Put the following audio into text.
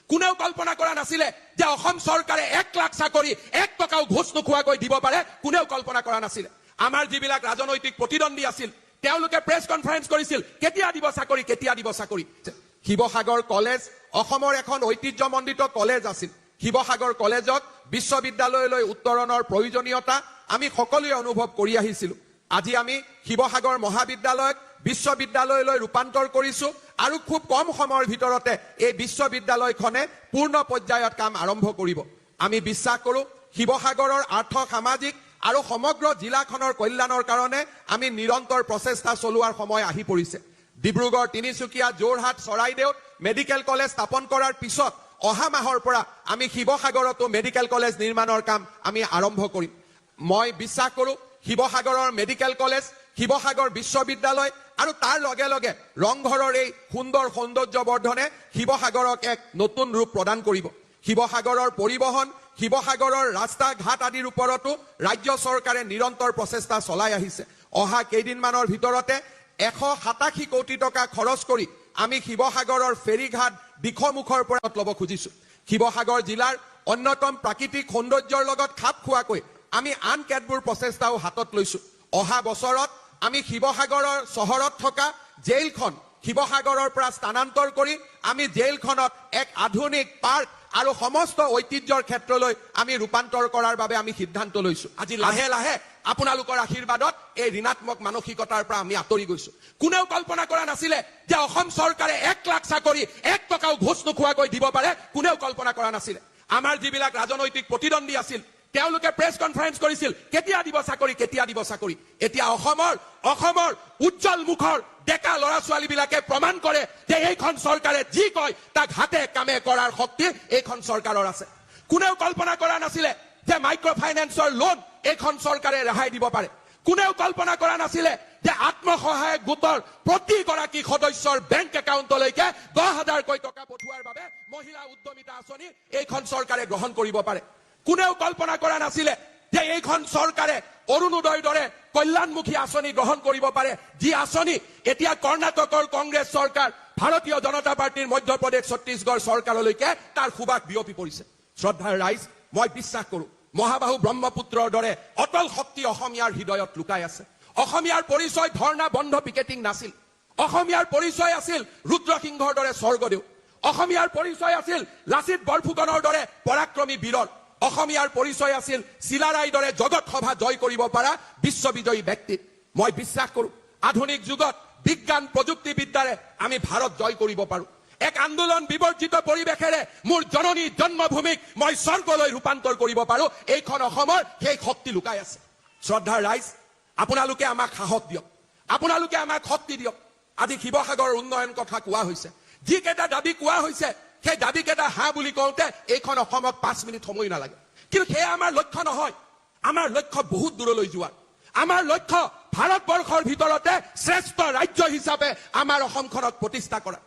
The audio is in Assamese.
কোনেও কল্পনা কৰা নাছিলে যে অসম চৰকাৰে 1 লাখ চাকৰি 1 টকাও ঘোষ নোখোৱাকৈ দিব পাৰে। কোনেও কল্পনা কৰা নাছিলে। আমাৰ যিবিলাক ৰাজনৈতিক প্ৰতিদ্বন্দ্বী আছিল তেওঁলোকে প্ৰেছ কনফাৰেন্স কৰিছিল, কেতিয়া দিব চাকৰি, কেতিয়া দিব চাকৰি। শিৱসাগৰ কলেজ অসমৰ এখন ঐতিহ্যমণ্ডিত কলেজ আছিল। শিৱসাগৰ কলেজক বিশ্ববিদ্যালয়লৈ উত্তৰণৰ প্ৰয়োজনীয়তা আমি সকলোৱে অনুভৱ কৰি আহিছিলো। আজি আমি শিৱসাগৰ মহাবিদ্যালয়ক বিশ্ববিদ্যালয়লৈ ৰূপান্তৰ কৰিছো আৰু খুব কম সময়ৰ ভিতৰতে এই বিশ্ববিদ্যালয়খনে পূৰ্ণ পৰ্যায়ত কাম আৰম্ভ কৰিব। আমি বিশ্বাস কৰো শিৱসাগৰৰ আৰ্থ সামাজিক আৰু সমগ্ৰ জিলাখনৰ কল্যাণৰ কাৰণে আমি নিৰন্তৰ প্ৰচেষ্টা চলোৱাৰ সময় আহি পৰিছে। ডিব্ৰুগড়, তিনিচুকীয়া, যোৰহাট, চৰাইদেউত মেডিকেল কলেজ স্থাপন কৰাৰ পিছত অহা মাহৰ পৰা আমি শিৱসাগৰতো মেডিকেল কলেজ নিৰ্মাণৰ কাম আমি আৰম্ভ কৰিম। মই বিশ্বাস কৰো শিৱসাগৰৰ মেডিকেল কলেজ, শিৱসাগৰ বিশ্ববিদ্যালয় আৰু তাৰ লগে লগে ৰংঘৰৰ এই সুন্দৰ সৌন্দৰ্যবৰ্ধনে শিৱসাগৰক এক নতুন ৰূপ প্ৰদান কৰিব। শিৱসাগৰৰ পৰিবহণ, শিৱসাগৰৰ ৰাস্তা ঘাট আদিৰ ওপৰতো ৰাজ্য চৰকাৰে নিৰন্তৰ প্ৰচেষ্টা চলাই আহিছে। অহা কেইদিনমানৰ ভিতৰতে 187 কোটি টকা খৰচ কৰি আমি শিৱসাগৰৰ ফেৰীঘাট দিখমুখৰ পৰা ল'ব খুজিছো। শিৱসাগৰ জিলাৰ অন্যতম প্ৰাকৃতিক সৌন্দৰ্যৰ লগত খাপ খোৱাকৈ আমি আন কেতবোৰ প্ৰচেষ্টাও হাতত লৈছো। অহা বছৰত আমি শিৱসাগৰৰ চহৰত থকা জেইলখন শিৱসাগৰৰ পৰা স্থানান্তৰ কৰি আমি জেইলখনত এক আধুনিক পাৰ্ক আৰু সমস্ত ঐতিহ্যৰ ক্ষেত্ৰলৈ আমি ৰূপান্তৰ কৰাৰ বাবে আমি সিদ্ধান্ত লৈছো। আজি লাহে লাহে আপোনালোকৰ আশীৰ্বাদত এই ঋণাত্মক মানসিকতাৰ পৰা আমি আঁতৰি গৈছো। কোনেও কল্পনা কৰা নাছিলে যে অসম চৰকাৰে 1 লাখ চাকৰি 1 টকাও ঘোষ নোখোৱাকৈ দিব পাৰে। কোনেও কল্পনা কৰা নাছিলে। আমাৰ যিবিলাক ৰাজনৈতিক প্ৰতিদ্বন্দ্বী আছিল তেওঁলোকে প্ৰেছ কনফাৰেন্স কৰিছিল, কেতিয়া দিব চাকৰি, কেতিয়া দিব চাকৰি। এতিয়া অসমৰ উজ্জ্বল মুখৰ ডেকা ল'ৰা ছোৱালীবিলাকে প্ৰমাণ কৰে যে এইখন চৰকাৰে যি কয় তাক হাতে কামে কৰাৰ শক্তি এইখন চৰকাৰৰ আছে। কোনেও কল্পনা কৰা নাছিলে যে মাইক্ৰ ফাইনেন্সৰ লোন এইখন চৰকাৰে ৰেহাই দিব পাৰে। কোনেও কল্পনা কৰা নাছিলে যে আত্মসহায়ক গোটৰ প্ৰতিগৰাকী সদস্যৰ বেংক একাউণ্টলৈকে 10,000 টকা পঠোৱাৰ বাবে মহিলা উদ্যমিতা আঁচনি এইখন চৰকাৰে গ্ৰহণ কৰিব পাৰে। কোনেও কল্পনা কৰা নাছিলে যে এইখন চৰকাৰে অৰুণোদয়ৰ দৰে কল্যাণমুখী আঁচনি গ্ৰহণ কৰিব পাৰে, যি আঁচনি এতিয়া কৰ্ণাটকৰ কংগ্ৰেছ চৰকাৰ, ভাৰতীয় জনতা পাৰ্টিৰ মধ্যপ্ৰদেশ, ছত্তীশগড় চৰকাৰলৈকে তাৰ সুবাস বিয়পি পৰিছে। শ্ৰদ্ধাৰ ৰাইজ, মই বিশ্বাস কৰো মহাবাহু ব্ৰহ্মপুত্ৰৰ দৰে অটল শক্তি অসমীয়াৰ হৃদয়ত লুকাই আছে। অসমীয়াৰ পৰিচয় ধৰ্ণা বন্ধ পিকেটিং নাছিল। অসমীয়াৰ পৰিচয় আছিল ৰুদ্ৰসিংহৰ দৰে স্বৰ্গদেউ। অসমীয়াৰ পৰিচয় আছিল লাচিত বৰফুকনৰ দৰে পৰাক্ৰমী বীৰৰ। অসমীয়াৰ পৰিচয় আছিল চিলাৰাইৰ দৰে জগত সভা জয় কৰিব পৰা বিশ্ববিজয়ী ব্যক্তি। মই বিশ্বাস কৰো আধুনিক যুগত বিজ্ঞান প্ৰযুক্তিবিদ্যাৰে আমি ভাৰত জয় কৰিব পাৰো। এক আন্দোলন বিবৰ্জিত পৰিৱেশেৰে মোৰ জননী জন্মভূমিক মই স্বৰ্গলৈ ৰূপান্তৰ কৰিব পাৰো। এইখন অসমৰ সেই শক্তি লুকাই আছে। শ্ৰদ্ধাৰ ৰাইজ, আপোনালোকে আমাক সাহস দিয়ক, আপোনালোকে আমাক শক্তি দিয়ক। আজি শিৱসাগৰৰ উন্নয়ন কথা কোৱা হৈছে, যিকেইটা দাবী কোৱা হৈছে সেই দাবীকেইটা বুলি কওঁতে এইখন অসমক 5 মিনিট সময় নালাগে। কিন্তু সেয়া আমাৰ লক্ষ্য নহয়। আমাৰ লক্ষ্য বহুত দূৰলৈ যোৱা। আমাৰ লক্ষ্য ভাৰতবৰ্ষৰ ভিতৰতে শ্ৰেষ্ঠ ৰাজ্য হিচাপে আমাৰ অসমখনক প্ৰতিষ্ঠা কৰা।